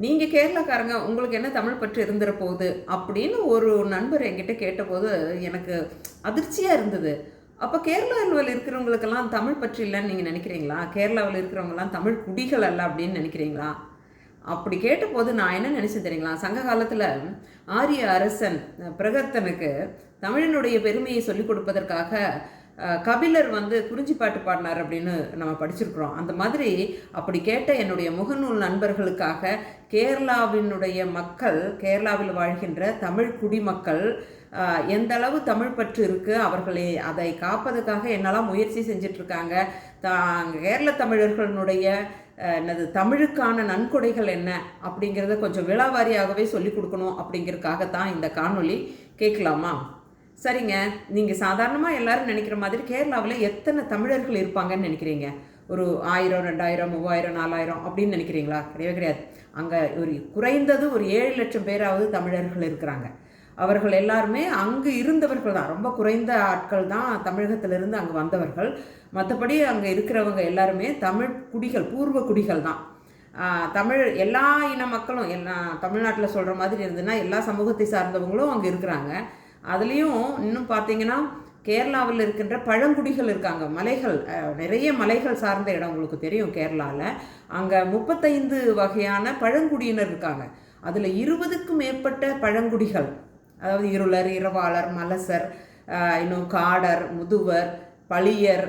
நீங்கள் கேரளாக்காரங்க உங்களுக்கு என்ன தமிழ் பற்று இருந்துற போகுது அப்படின்னு ஒரு நண்பர் என்கிட்ட கேட்டபோது எனக்கு அதிர்ச்சியாக இருந்தது. அப்போ கேரளாவில் இருக்கிறவங்களுக்கெல்லாம் தமிழ் பற்று இல்லைன்னு நீங்கள் நினைக்கிறீங்களா? கேரளாவில் இருக்கிறவங்கலாம் தமிழ் குடிகள் அல்ல அப்படின்னு நினைக்கிறீங்களா? அப்படி கேட்டபோது நான் என்ன நினச்சேன் தெரியுங்களா? சங்க காலத்தில் ஆரிய அரசன் பிரகர்த்தனுக்கு தமிழினுடைய பெருமையை சொல்லிக் கொடுப்பதற்காக கபிலர் வந்து குறிஞ்சிப்பாட்டு பாடினார் அப்படின்னு நம்ம படிச்சிருக்கிறோம். அந்த மாதிரி அப்படி கேட்ட என்னுடைய முகநூல் நண்பர்களுக்காக கேரளாவினுடைய மக்கள், கேரளாவில் வாழ்கின்ற தமிழ் குடிமக்கள் எந்த அளவு தமிழ் பற்று இருக்குது, அவர்களை அதை காப்பதற்காக என்னெல்லாம் முயற்சி செஞ்சிட்ருக்காங்க, கேரள தமிழர்களுடைய என்னது தமிழுக்கான நன்கொடைகள் என்ன அப்படிங்கிறத கொஞ்சம் விழாவாரியாகவே சொல்லிக் கொடுக்கணும் அப்படிங்கிறதுக்காகத்தான் இந்த காணொளி. கேட்கலாமா? சரிங்க. நீங்கள் சாதாரணமாக எல்லோரும் நினைக்கிற மாதிரி கேரளாவில் எத்தனை தமிழர்கள் இருப்பாங்கன்னு நினைக்கிறீங்க? ஒரு 1000, 2000, 3000, 4000 அப்படின்னு நினைக்கிறீங்களா? கிடையவே கிடையாது. அங்கே ஒரு குறைந்தது ஒரு 7 லட்சம் பேராவது தமிழர்கள் இருக்கிறாங்க. அவர்கள் எல்லாருமே அங்கு இருந்தவர்கள் தான். ரொம்ப குறைந்த ஆட்கள் தான் தமிழகத்திலிருந்து அங்கே வந்தவர்கள். மற்றபடி அங்கே இருக்கிறவங்க எல்லாருமே தமிழ் குடிகள், பூர்வ குடிகள் தான். தமிழ் எல்லா இன மக்களும் தமிழ்நாட்டில் சொல்கிற மாதிரி இருந்ததுன்னா எல்லா சமூகத்தை சார்ந்தவங்களும் அங்கே இருக்கிறாங்க. அதுலேயும் இன்னும் பார்த்தீங்கன்னா கேரளாவில் இருக்கின்ற பழங்குடிகள் இருக்காங்க. மலைகள், நிறைய மலைகள் சார்ந்த இடம் உங்களுக்கு தெரியும் கேரளாவில். அங்கே 35 வகையான பழங்குடியினர் இருக்காங்க. அதில் 20க்கும் மேற்பட்ட பழங்குடிகள், அதாவது இருளர், இரவாளர், மலசர், இன்னும் காடர், முதுவர், பளியர்,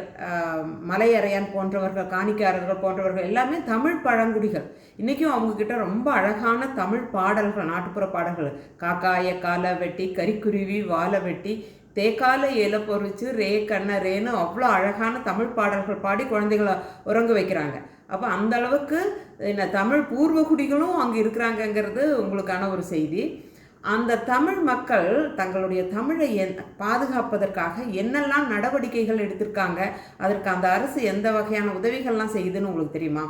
மலையறையான் போன்றவர்கள், காணிக்காரர்கள் போன்றவர்கள் எல்லாமே தமிழ் பழங்குடிகள். இன்றைக்கும் அவங்கக்கிட்ட ரொம்ப அழகான தமிழ் பாடல்கள், நாட்டுப்புற பாடல்கள், காக்காய காலை வெட்டி, கறிக்குருவி வாழை வெட்டி, தேக்கால இலை பொறிச்சு, ரே கண்ண ரேன்னு அவ்வளோ அழகான தமிழ் பாடல்கள் பாடி குழந்தைகளை உறங்க வைக்கிறாங்க. அப்போ அந்த அளவுக்கு என்ன தமிழ் பூர்வகுடிகளும் அங்கே இருக்கிறாங்கங்கிறது உங்களுக்கான ஒரு செய்தி. அந்த தமிழ் மக்கள் தங்களுடைய தமிழை பாதுகாப்பதற்காக என்னெல்லாம் நடவடிக்கைகள் எடுத்திருக்காங்க, அதற்கு அந்த அரசு எந்த வகையான உதவிகள்லாம் செய்யுதுன்னு உங்களுக்கு தெரியுமா?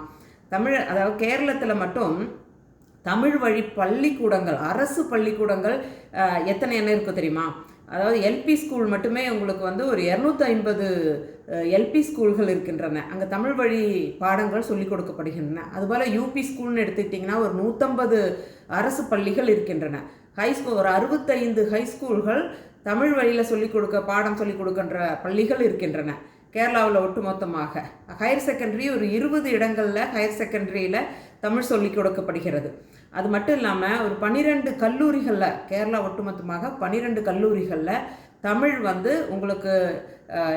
அதாவது கேரளத்தில் மட்டும் தமிழ் வழி பள்ளிக்கூடங்கள், அரசு பள்ளிக்கூடங்கள் எத்தனை என்ன இருக்கும் தெரியுமா? அதாவது எல்பி ஸ்கூல் மட்டுமே உங்களுக்கு வந்து ஒரு 250 எல்பி ஸ்கூல்கள் இருக்கின்றன. அங்கே தமிழ் வழி பாடங்கள் சொல்லிக் கொடுக்கப்படுகின்றன. அதுபோல் யூபி ஸ்கூல்னு எடுத்துக்கிட்டிங்கன்னா ஒரு 150 அரசு பள்ளிகள் இருக்கின்றன. ஹைஸ்கூல் ஒரு 65 ஹைஸ்கூல்கள் தமிழ் வழியில் பாடம் சொல்லிக் கொடுக்கின்ற பள்ளிகள் இருக்கின்றன கேரளாவில் ஒட்டுமொத்தமாக. ஹையர் செகண்டரி ஒரு 20 இடங்களில் ஹையர் செகண்டரியில் தமிழ் சொல்லிக் கொடுக்கப்படுகிறது. அது மட்டும் இல்லாமல் ஒரு 12 கல்லூரிகளில், கேரளா ஒட்டுமொத்தமாக 12 கல்லூரிகளில் தமிழ் வந்து உங்களுக்கு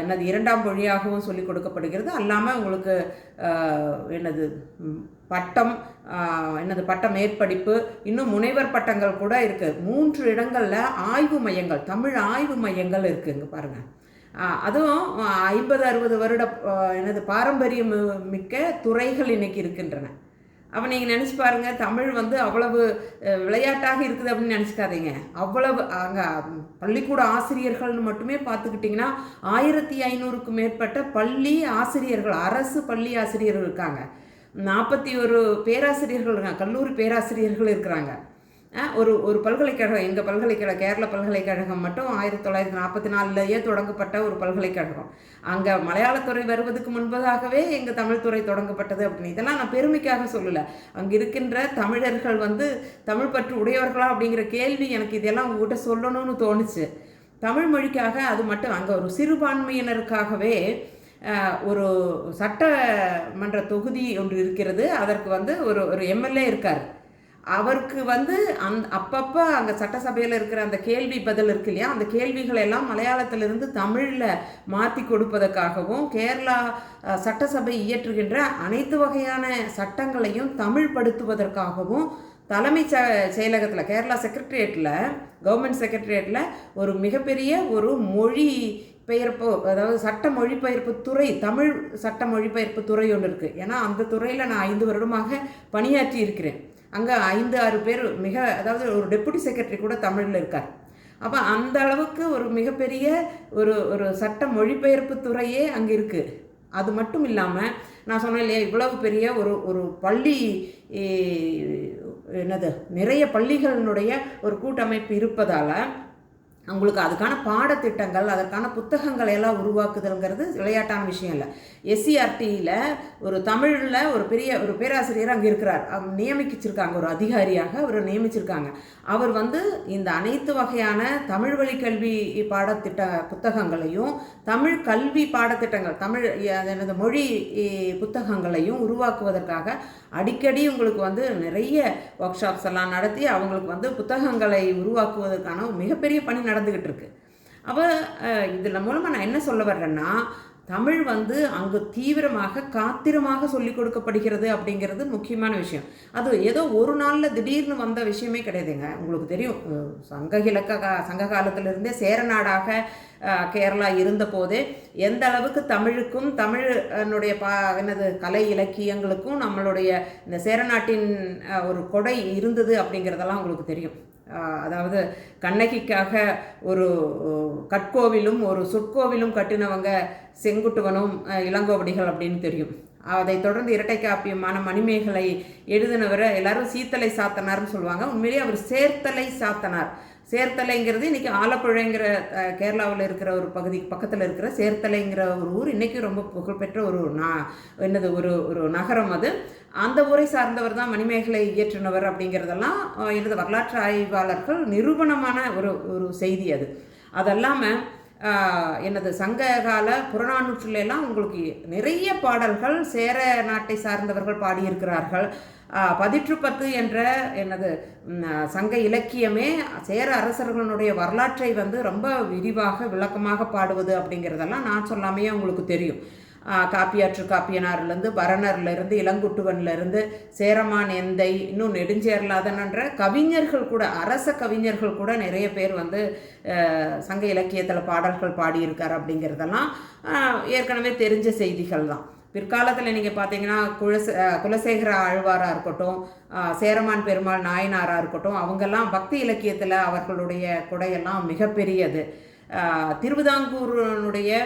என்னது 2ஆம் மொழியாகவும் சொல்லிக் கொடுக்கப்படுகிறது. அல்லாமல் உங்களுக்கு என்னது பட்டம், பட்ட மேற்படிப்பு, இன்னும் முனைவர் பட்டங்கள் கூட இருக்குது. 3 இடங்களில் ஆய்வு மையங்கள், தமிழ் ஆய்வு மையங்கள் இருக்குது. இங்கே பாருங்கள். அதுவும் 50-60 வருட பாரம்பரியம் மிக்க துறைகள் இன்றைக்கி இருக்கின்றன. அப்போ நீங்கள் நினச்சி பாருங்கள், தமிழ் வந்து அவ்வளவு விளையாட்டாக இருக்குது அப்படின்னு நினச்சிக்காதீங்க. அவ்வளவு அங்கே பள்ளிக்கூட ஆசிரியர்கள்னு மட்டுமே பார்த்துக்கிட்டிங்கன்னா 1500க்கும் மேற்பட்ட பள்ளி ஆசிரியர்கள், அரசு பள்ளி ஆசிரியர்கள் இருக்காங்க. 41 பேராசிரியர்கள் இருக்காங்க, கல்லூரி பேராசிரியர்கள் இருக்கிறாங்க. ஒரு பல்கலைக்கழகம், எங்கள் பல்கலைக்கழகம், கேரள பல்கலைக்கழகம் மட்டும் 1944லேயே தொடங்கப்பட்ட ஒரு பல்கலைக்கழகம். அங்கே மலையாளத்துறை வருவதற்கு முன்பதாகவே எங்கள் தமிழ் துறை தொடங்கப்பட்டது அப்படின்னு. இதெல்லாம் நான் பெருமைக்காக சொல்லலை. அங்கே இருக்கின்ற தமிழர்கள் வந்து தமிழ் பற்று உடையவர்களா அப்படிங்கிற கேள்வி எனக்கு இதெல்லாம் உங்கள்கிட்ட சொல்லணும்னு தோணுச்சு. தமிழ் மொழிக்காக, அது மட்டும் அங்கே ஒரு சிறுபான்மையினருக்காகவே ஒரு சட்டமன்ற தொகுதி ஒன்று இருக்கிறது. அதற்கு வந்து ஒரு எம்எல்ஏ இருக்கார். அவருக்கு வந்து அப்பப்போ அங்கே சட்டசபையில் இருக்கிற அந்த கேள்வி பதில் இருக்கு இல்லையா, அந்த கேள்விகளை எல்லாம் மலையாளத்திலிருந்து தமிழில் மாற்றி கொடுப்பதற்காகவும், கேரளா சட்டசபை இயற்றுகின்ற அனைத்து வகையான சட்டங்களையும் தமிழ் படுத்துவதற்காகவும் தலைமை செயலகத்தில், கேரளா செக்ரட்டரியேட்டில், கவர்மெண்ட் செக்ரட்டரியேட்டில் ஒரு மிகப்பெரிய ஒரு மொழி பெயர்ப்பு, அதாவது சட்ட மொழிபெயர்ப்பு துறை, தமிழ் சட்ட மொழிபெயர்ப்பு துறை ஒன்று இருக்குது. ஏன்னா அந்த துறையில் நான் 5 வருடமாக பணியாற்றி இருக்கிறேன். அங்கே 5-6 பேர் அதாவது ஒரு டெப்புட்டி செக்ரட்டரி கூட தமிழில் இருக்கார். அப்போ அந்த அளவுக்கு ஒரு மிகப்பெரிய ஒரு சட்ட மொழிபெயர்ப்பு துறையே அங்கே இருக்குது. அது மட்டும் இல்லாமல் நான் சொன்னேன் இல்லையா, இவ்வளவு பெரிய ஒரு பள்ளி, நிறைய பள்ளிகளினுடைய ஒரு கூட்டமைப்பு இருப்பதால் உங்களுக்கு அதுக்கான பாடத்திட்டங்கள், அதற்கான புத்தகங்களை எல்லாம் உருவாக்குதல்ங்கிறது விளையாட்டான விஷயம் இல்லை. எஸ்சிஆர்டியில் ஒரு தமிழில் ஒரு பேராசிரியர் அங்கே இருக்கிறார். நியமிச்சிருக்காங்க, ஒரு அதிகாரியாக அவர் நியமிச்சிருக்காங்க. அவர் இந்த அனைத்து வகையான தமிழ் வழி கல்வி பாடத்திட்ட புத்தகங்களையும், தமிழ் கல்வி பாடத்திட்டங்கள், தமிழ் எனது மொழி புத்தகங்களையும் உருவாக்குவதற்காக அடிக்கடி உங்களுக்கு நிறைய ஒர்க் ஷாப்ஸ் எல்லாம் நடத்தி அவங்களுக்கு புத்தகங்களை உருவாக்குவதற்கான மிகப்பெரிய பணி நடந்துக்கிட்டு இருக்கு. அப்போ இதில் மூலமாக நான் என்ன சொல்ல வர்றேன்னா, தமிழ் அங்கு தீவிரமாக காத்திரமாக சொல்லிக் கொடுக்கப்படுகிறது அப்படிங்கிறது முக்கியமான விஷயம். அது ஏதோ ஒரு நாளில் திடீர்னு வந்த விஷயமே கிடையாதுங்க. உங்களுக்கு தெரியும், சங்க காலத்திலிருந்தே சேர நாடாக கேரளா இருந்த போதே எந்த அளவுக்கு தமிழுக்கும் தமிழனுடைய கலை இலக்கியங்களுக்கும் நம்மளுடைய இந்த சேரநாட்டின் ஒரு கொடை இருந்தது அப்படிங்கிறதெல்லாம் உங்களுக்கு தெரியும். அதாவது கண்ணகிக்காக ஒரு கட்கோவிலும் ஒரு சொற்கோவிலும் கட்டினவங்க செங்குட்டுவனும் இளங்கோவடிகள் அப்படின்னு தெரியும். அதை தொடர்ந்து இரட்டை காப்பியமான மணிமேகலை எழுதினவரை எல்லாரும் சீத்தலை சாத்தனார்னு சொல்லுவாங்க. உண்மையிலேயே அவர் சேர்த்தலை சாத்தனார். சேர்த்தலைங்கிறது இன்றைக்கி ஆலப்புழைங்கிற கேரளாவில் இருக்கிற ஒரு பகுதி பக்கத்தில் இருக்கிற சேர்த்தலைங்கிற ஒரு ஊர் இன்றைக்கும் ரொம்ப புகழ்பெற்ற ஒரு ஒரு நகரம். அது அந்த ஊரை சார்ந்தவர் தான் மணிமேகலை இயற்றினவர் அப்படிங்கிறதெல்லாம் வரலாற்று ஆய்வாளர்கள் நிரூபணமான ஒரு செய்தி. அதல்லாமல் சங்ககால புறநானூற்றிலெல்லாம் உங்களுக்கு நிறைய பாடல்கள் சேர நாட்டை சார்ந்தவர்கள் பாடியிருக்கிறார்கள். 10 என்ற சங்க இலக்கியமே சேர அரசர்களுடைய வரலாற்றை ரொம்ப விரிவாக விளக்கமாக பாடுவது அப்படிங்கிறதெல்லாம் நான் சொல்லாமையே உங்களுக்கு தெரியும். காப்பியாற்று காப்பியனார்லேருந்து பரணர்லேருந்து இளங்குட்டுவன்லேருந்து சேரமான் எந்தை இன்னும் நெடுஞ்சேரலாதன்ற கவிஞர்கள் கூட, அரச கவிஞர்கள் கூட நிறைய பேர் சங்க இலக்கியத்தில் பாடல்கள் பாடியிருக்கார் அப்படிங்கிறதெல்லாம் ஏற்கனவே தெரிஞ்ச செய்திகள் தான். பிற்காலத்தில் நீங்கள் பார்த்தீங்கன்னா குலசேகர ஆழ்வாராக இருக்கட்டும், சேரமான் பெருமாள் நாயனாராக இருக்கட்டும், அவங்கெல்லாம் பக்தி இலக்கியத்தில் அவர்களுடைய கொடையெல்லாம் மிகப்பெரியது. திருவிதாங்கூருடைய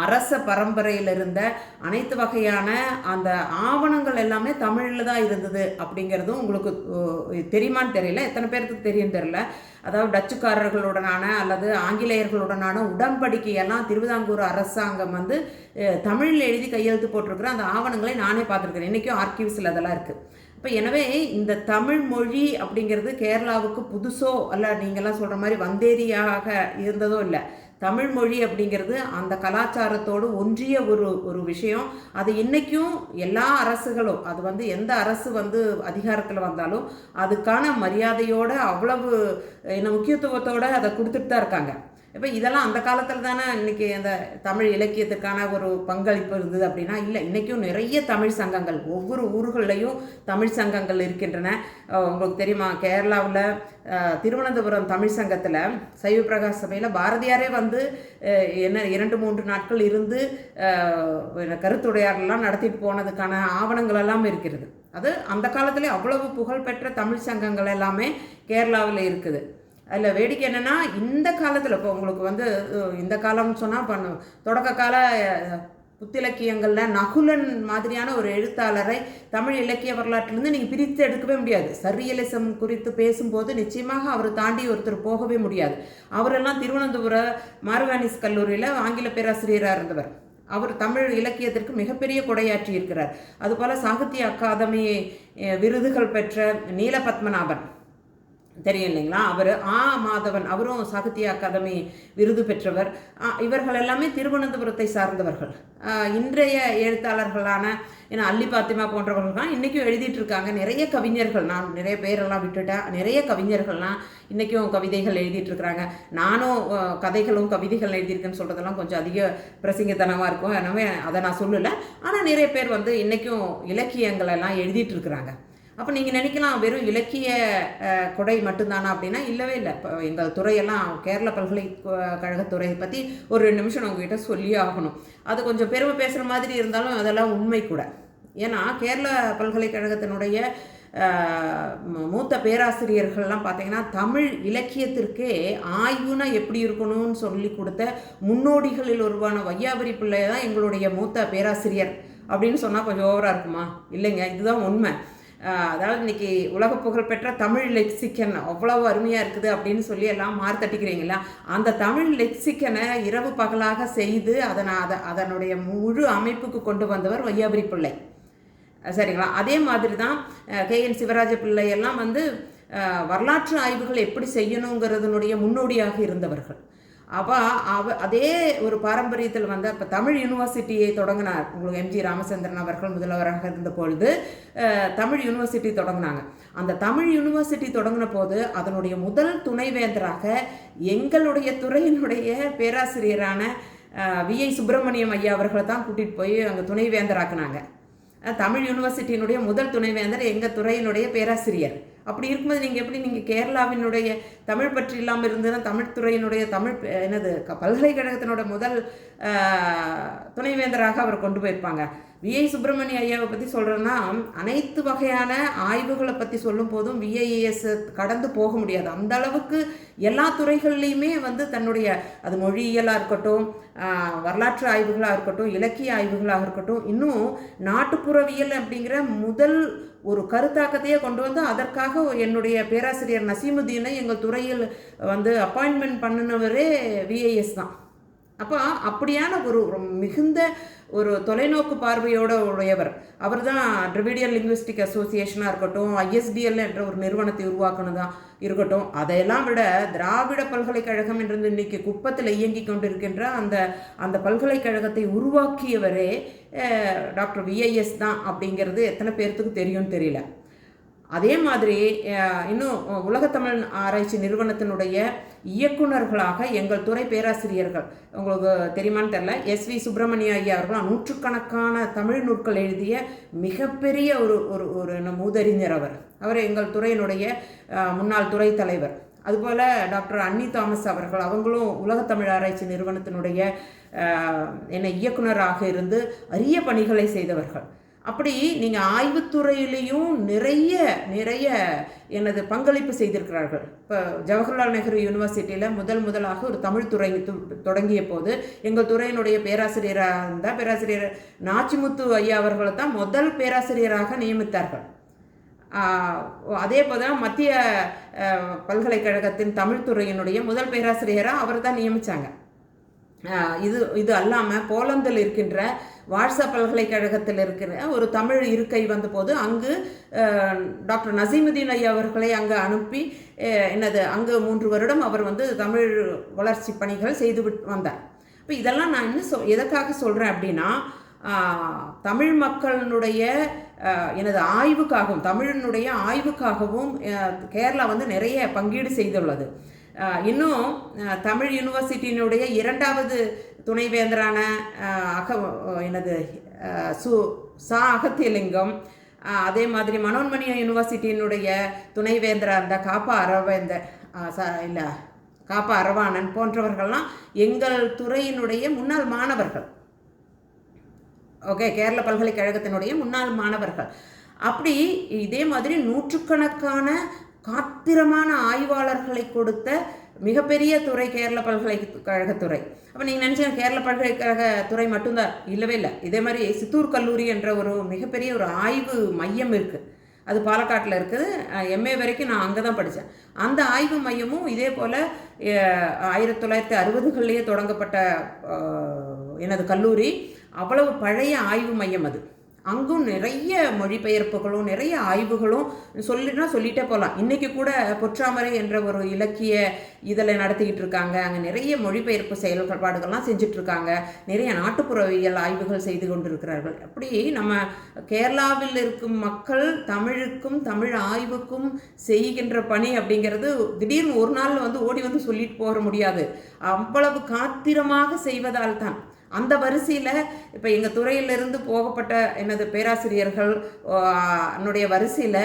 அரச பரம்பரையில் இருந்த அனைத்து வகையான அந்த ஆவணங்கள் எல்லாமே தமிழில் தான் இருந்தது அப்படிங்கிறதும் உங்களுக்கு தெரியுமான்னு தெரியல, எத்தனை பேருக்கு தெரியும் தெரியல. அதாவது டச்சுக்காரர்களுடனான அல்லது ஆங்கிலேயர்களுடனான உடன்படிக்கையெல்லாம் திருவிதாங்கூர் அரசாங்கம் தமிழில் எழுதி கையெழுத்து போட்டிருக்கிற அந்த ஆவணங்களை நானே பார்த்துருக்கிறேன். இன்றைக்கும் ஆர்கிவ்ஸில் அதெல்லாம் இருக்குது. இப்போ எனவே இந்த தமிழ் மொழி அப்படிங்கிறது கேரளாவுக்கு புதுசோ அல்ல நீங்கள்லாம் சொல்கிற மாதிரி வந்தேரியாக இருந்ததோ இல்லை. தமிழ் மொழி அப்படிங்கிறது அந்த கலாச்சாரத்தோடு ஒன்றிய ஒரு விஷயம். அது இன்றைக்கும் எல்லா அரசுகளும், அது எந்த அரசு அதிகாரத்தில் வந்தாலும் அதுக்கான மரியாதையோடு அவ்வளவு முக்கியத்துவத்தோடு அதை கொடுத்துட்டு தான் இருக்காங்க. இப்போ இதெல்லாம் அந்த காலத்தில் தானே இன்றைக்கி அந்த தமிழ் இலக்கியத்துக்கான ஒரு பங்களிப்பு இருந்தது அப்படின்னா இல்லை. இன்றைக்கும் நிறைய தமிழ் சங்கங்கள், ஒவ்வொரு ஊர்கள்லையும் தமிழ் சங்கங்கள் இருக்கின்றன. உங்களுக்கு தெரியுமா, கேரளாவில் திருவனந்தபுரம் தமிழ் சங்கத்தில் சைவ பிரகாஷ் சபையில் பாரதியாரே 2-3 நாட்கள் இருந்து கருத்துடையாரெல்லாம் நடத்திட்டு போனதுக்கான ஆவணங்கள் எல்லாம் இருக்கிறது. அது அந்த காலத்திலே அவ்வளவு புகழ்பெற்ற தமிழ் சங்கங்கள் எல்லாமே கேரளாவில் இருக்குது. அதில் வேடிக்கை என்னென்னா, இந்த காலத்தில் இப்போ உங்களுக்கு இந்த காலம்னு சொன்னால் தொடக்க கால புத்திலக்கியங்களில் நகுலன் மாதிரியான ஒரு எழுத்தாளரை தமிழ் இலக்கிய வரலாற்றிலிருந்து நீங்கள் பிரித்து எடுக்கவே முடியாது. சர்ரியலிசம் குறித்து பேசும்போது நிச்சயமாக அவர் தாண்டி ஒருத்தர் போகவே முடியாது. அவரெல்லாம் திருவனந்தபுர மார்வானிஸ் கல்லூரியில் ஆங்கில பேராசிரியராக இருந்தவர். அவர் தமிழ் இலக்கியத்திற்கு மிகப்பெரிய கொடையாற்றி இருக்கிறார். அதுபோல் சாகித்ய அகாதமி விருதுகள் பெற்ற நீலபத்மநாபன் தெரியும் இல்லைங்களா, அவர் மாதவன், அவரும் சாகித்ய அகாதமி விருது பெற்றவர். இவர்கள் எல்லாமே திருவனந்தபுரத்தை சார்ந்தவர்கள். இன்றைய எழுத்தாளர்களான அல்லி பாத்திமா போன்றவர்கள்லாம் இன்றைக்கும் எழுதிட்டு இருக்காங்க. நிறைய கவிஞர்கள், நான் நிறைய பேரெல்லாம் விட்டுட்டேன், நிறைய கவிஞர்கள்லாம் இன்றைக்கும் கவிதைகள் எழுதிட்டு இருக்கிறாங்க. நானும் கதைகளும் கவிதைகள் எழுதியிருக்கேன்னு சொல்கிறதெல்லாம் கொஞ்சம் அதிக பிரசிங்கத்தனமாக இருக்கும், எனவே அதை நான் சொல்லலை. ஆனால் நிறைய பேர் இன்றைக்கும் இலக்கியங்கள் எல்லாம் எழுதிட்டு இருக்கிறாங்க. அப்போ நீங்கள் நினைக்கலாம் வெறும் இலக்கிய கொடை மட்டும்தானா அப்படின்னா இல்லவே இல்லை. இப்போ எங்கள் துறையெல்லாம் கேரள பல்கலைக்கழகத்துறை பற்றி ஒரு 2 நிமிஷம் நான் உங்ககிட்ட சொல்லியே ஆகணும். அது கொஞ்சம் பெருமை பேசுகிற மாதிரி இருந்தாலும் அதெல்லாம் உண்மை கூட. ஏன்னா கேரள பல்கலைக்கழகத்தினுடைய மூத்த பேராசிரியர்கள்லாம் பார்த்தீங்கன்னா தமிழ் இலக்கியத்திற்கே ஆய்வுனா எப்படி இருக்கணும்னு சொல்லி கொடுத்த முன்னோடிகளில் ஒருவான வையாபுரி பிள்ளை தான் எங்களுடைய மூத்த பேராசிரியர் அப்படின்னு சொன்னால் கொஞ்சம் ஓவராக இருக்குமா? இல்லைங்க, இதுதான் உண்மை. அதாவது இன்னைக்கு உலக புகழ்பெற்ற தமிழ் லெக்சிக்கன் அவ்வளவு அருமையாக இருக்குது அப்படின்னு சொல்லி எல்லாம் மார்த்தட்டிக்கிறீங்களா, அந்த தமிழ் லெக்சிக்கனை இரவு பகலாக செய்து அதனுடைய முழு அமைப்புக்கு கொண்டு வந்தவர் வையாபுரி பிள்ளை. சரிங்களா? அதே மாதிரி தான் KN சிவராஜ பிள்ளை எல்லாம் வந்து வரலாற்று ஆய்வுகள் எப்படி செய்யணுங்கிறதுனுடைய முன்னோடியாக இருந்தவர்கள். அப்போ அதே ஒரு பாரம்பரியத்தில் வந்து இப்போ தமிழ் யூனிவர்சிட்டியை தொடங்கினார். உங்களுக்கு MG ராமச்சந்திரன் அவர்கள் முதல்வராக இருந்த பொழுது தமிழ் யூனிவர்சிட்டி தொடங்கினாங்க. அந்த தமிழ் யூனிவர்சிட்டி தொடங்கின போது அதனுடைய முதல் துணைவேந்தராக எங்களுடைய துறையினுடைய பேராசிரியரான VI சுப்பிரமணியம் ஐயா அவர்களை தான் கூட்டிகிட்டு போய் அங்கே துணைவேந்தராக்குனாங்க. தமிழ் யூனிவர்சிட்டியினுடைய முதல் துணைவேந்தர் எங்கள் துறையினுடைய பேராசிரியர். அப்படி இருக்கும்போது நீங்கள் கேரளாவினுடைய தமிழ் பற்றி இல்லாமல் இருந்ததுன்னா தமிழ் துறையினுடைய பல்கலைக்கழகத்தினோட முதல் துணைவேந்தராக அவர் கொண்டு போயிருப்பாங்க. VI சுப்பிரமணிய ஐயாவை பற்றி சொல்கிறேன்னா அனைத்து வகையான ஆய்வுகளை பற்றி சொல்லும் போதும் VIAS கடந்து போக முடியாது. அந்த அளவுக்கு எல்லா துறைகள்லையுமே வந்து தன்னுடைய அது மொழியியலாக இருக்கட்டும், வரலாற்று ஆய்வுகளாக இருக்கட்டும், இலக்கிய ஆய்வுகளாக இருக்கட்டும், இன்னும் நாட்டுப்புறவியல் அப்படிங்கிற முதல் ஒரு கருத்தாக்கத்தையே கொண்டு வந்து அதற்காக என்னுடைய பேராசிரியர் நசீமுதீனை எங்கள் துறையில் வந்து அப்பாயின்மெண்ட் பண்ணினவரே VIS தான். அப்போ அப்படியான ஒரு மிகுந்த ஒரு தொலைநோக்கு பார்வையோடு உடையவர் அவர் தான். டிராவிடியன் லிங்குவிஸ்டிக் அசோசியேஷனாக இருக்கட்டும், ISDL என்ற ஒரு நிறுவனத்தை உருவாக்கணுதான் இருக்கட்டும், அதையெல்லாம் விட திராவிட பல்கலைக்கழகம் என்று இன்னைக்கு குப்பத்தில் இயங்கி கொண்டிருக்கின்ற அந்த பல்கலைக்கழகத்தை உருவாக்கியவரே டாக்டர் VIS தான் அப்படிங்கிறது எத்தனை பேர்த்துக்கு தெரியும்னு தெரியல. அதே மாதிரி இன்னும் உலகத்தமிழ் ஆராய்ச்சி நிறுவனத்தினுடைய இயக்குநர்களாக எங்கள் துறை பேராசிரியர்கள், உங்களுக்கு தெரியுமான்னு தெரில, SV சுப்பிரமணிய ஐயா அவர்கள் நூற்றுக்கணக்கான தமிழ் நூற்கள் எழுதிய மிகப்பெரிய ஒரு மூதறிஞர். அவர் எங்கள் துறையினுடைய முன்னாள் துறை தலைவர். அதுபோல் டாக்டர் அன்னி தாமஸ் அவர்கள், அவங்களும் உலகத்தமிழ் ஆராய்ச்சி நிறுவனத்தினுடைய இயக்குனராக இருந்து அரிய பணிகளை செய்தவர்கள். அப்படி நீங்கள் ஆய்வுத்துறையிலையும் நிறைய எனது பங்களிப்பு செய்திருக்கிறார்கள். இப்போ ஜவஹர்லால் நேரு யூனிவர்சிட்டியில் முதலாக ஒரு தமிழ் துறை தொடங்கிய போது எங்கள் துறையினுடைய பேராசிரியராக இருந்தால் பேராசிரியர் நாச்சிமுத்து ஐயா அவர்களை தான் முதல் பேராசிரியராக நியமித்தார்கள். அதே போல் தான் மத்திய பல்கலைக்கழகத்தின் தமிழ் துறையினுடைய முதல் பேராசிரியராக அவர் தான் நியமித்தாங்க. இது அல்லாமல் போலந்தில் இருக்கின்ற வாட்ஸா பல்கலைக்கழகத்தில் இருக்கிற ஒரு தமிழ் இருக்கை வந்தபோது அங்கு டாக்டர் நசீமுதீன் ஐயா அவர்களை அங்கே அனுப்பி அங்கு 3 வருடம் அவர் வந்து தமிழ் வளர்ச்சி பணிகள் செய்து வந்தார். இப்போ இதெல்லாம் நான் இன்னும் எதற்காக சொல்கிறேன் அப்படின்னா, தமிழ் மக்களினுடைய தமிழினுடைய ஆய்வுக்காகவும் கேரளா வந்து நிறைய பங்கீடு செய்துள்ளது. இன்னும் தமிழ் யூனிவர்சிட்டியினுடைய 2வது துணைவேந்தரான அகத்தியலிங்கம், அதே மாதிரி மனோன்மணிய யூனிவர்சிட்டியினுடைய துணைவேந்தராக இருந்த காப்பா அரவாணன் போன்றவர்கள்லாம் எங்கள் துறையினுடைய முன்னாள் மாணவர்கள். ஓகே, கேரள பல்கலைக்கழகத்தினுடைய முன்னாள் மாணவர்கள். அப்படி இதே மாதிரி நூற்றுக்கணக்கான காத்திரமான ஆய்வாளர்களை கொடுத்த மிகப்பெரிய துறை கேரள பல்கலைக்கழகத்துறை. அப்போ நீங்கள் நினச்சிங்க கேரள பல்கலைக்கழக துறை மட்டும்தான், இல்லவே இல்லை. இதே மாதிரி சித்தூர் கல்லூரி என்ற ஒரு மிகப்பெரிய ஒரு ஆய்வு மையம் இருக்குது. அது பாலக்காட்டில் இருக்குது. MA வரைக்கும் நான் அங்கே தான் படித்தேன். அந்த ஆய்வு மையமும் இதே போல் 1960களிலேயே தொடங்கப்பட்ட எனது கல்லூரி. அவ்வளவு பழைய ஆய்வு மையம் அது. அங்கும் நிறைய மொழிபெயர்ப்புகளும் நிறைய ஆய்வுகளும் சொல்லிட்டே போகலாம். இன்றைக்கி கூட பொற்றாமரை என்ற ஒரு இலக்கிய இதழை நடத்திக்கிட்டு இருக்காங்க. அங்கே நிறைய மொழிபெயர்ப்பு செயல்பாடுகள்லாம் செஞ்சிட்ருக்காங்க. நிறைய நாட்டுப்புறவியல் ஆய்வுகள் செய்து கொண்டிருக்கிறார்கள். அப்படி நம்ம கேரளாவில் இருக்கும் மக்கள் தமிழுக்கும் தமிழ் ஆய்வுக்கும் செய்கின்ற பணி அப்படிங்கிறது திடீர்னு ஒரு நாள் வந்து ஓடி வந்து சொல்லிட்டு போக முடியாது. அவ்வளவு காத்திரமாக செய்வதால் தான். அந்த வரிசையில் இப்போ எங்கள் துறையிலிருந்து போகப்பட்ட எனது பேராசிரியர்கள் என்னுடைய வரிசையில்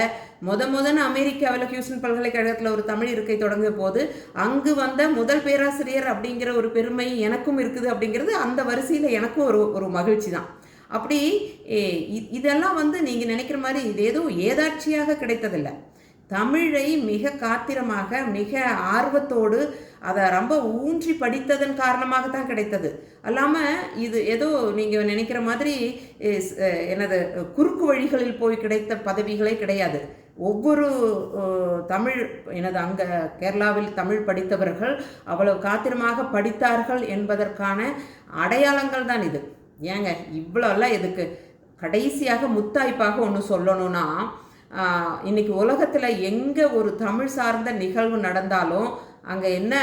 முதன்னு அமெரிக்காவில் ஹியூஸ்டன் பல்கலைக்கழகத்தில் ஒரு தமிழ் இருக்கை தொடங்கிய போது அங்கு வந்த முதல் பேராசிரியர் அப்படிங்கிற ஒரு பெருமை எனக்கும் இருக்குது. அப்படிங்கிறது அந்த வரிசையில் எனக்கும் ஒரு மகிழ்ச்சி தான். அப்படி இதெல்லாம் வந்து நீங்கள் நினைக்கிற மாதிரி இது ஏதோ ஏதாட்சியாக கிடைத்ததில்லை. தமிழை மிக காத்திரமாக மிக ஆர்வத்தோடு அதை ரொம்ப ஊன்றி படித்ததன் காரணமாக தான் கிடைத்தது. அல்லாமல் இது ஏதோ நீங்கள் நினைக்கிற மாதிரி எனது குறுக்கு வழிகளில் போய் கிடைத்த பதவிகளே கிடையாது. ஒவ்வொரு தமிழ் எனது அங்கே கேரளாவில் தமிழ் படித்தவர்கள் அவ்வளவு காத்திரமாக படித்தார்கள் என்பதற்கான அடையாளங்கள் தான் இது. ஏங்க இவ்வளோலாம் எதுக்கு? கடைசியாக முத்தாய்ப்பாக ஒன்று சொல்லணும்னா, இன்றைக்கி உலகத்தில் எங்கே ஒரு தமிழ் சார்ந்த நிகழ்வு நடந்தாலும் அங்கே என்ன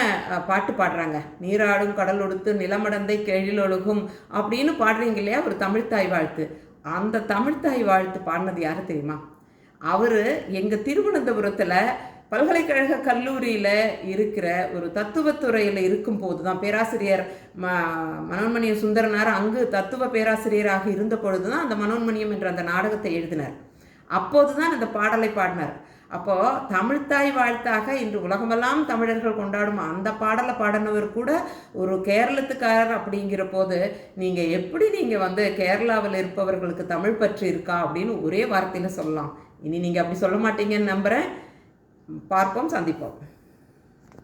பாட்டு பாடுறாங்க? நீராடும் கடல் ஒடுத்து நிலமடந்தை கெழில் ஒழுகும் அப்படின்னு பாடுறீங்க இல்லையா, ஒரு தமிழ்த்தாய் வாழ்த்து. அந்த தமிழ்த்தாய் வாழ்த்து பாடினது யார் தெரியுமா? அவர் எங்கள் திருவனந்தபுரத்தில் பல்கலைக்கழக கல்லூரியில் இருக்கிற ஒரு தத்துவத்துறையில் இருக்கும்போது தான், பேராசிரியர் மனோன்மணியம் சுந்தரனார் அங்கு தத்துவ பேராசிரியராக இருந்த பொழுது தான் அந்த மனோன்மணியம் என்ற அந்த நாடகத்தை எழுதினார். அப்போது தான் அந்த பாடலை பாடினார். அப்போது தமிழ்த்தாய் வாழ்த்தாக இன்று உலகமெல்லாம் தமிழர்கள் கொண்டாடும் அந்த பாடலை பாடினவர் கூட ஒரு கேரளத்துக்காரர். அப்படிங்கிற போது நீங்கள் எப்படி நீங்கள் கேரளாவில் இருப்பவர்களுக்கு தமிழ் பற்று இருக்கா அப்படின்னு ஒரே வார்த்தையில் சொல்லலாம். இனி நீங்கள் அப்படி சொல்ல மாட்டீங்கன்னு நம்புகிறேன். பார்ப்போம், சந்திப்போம்.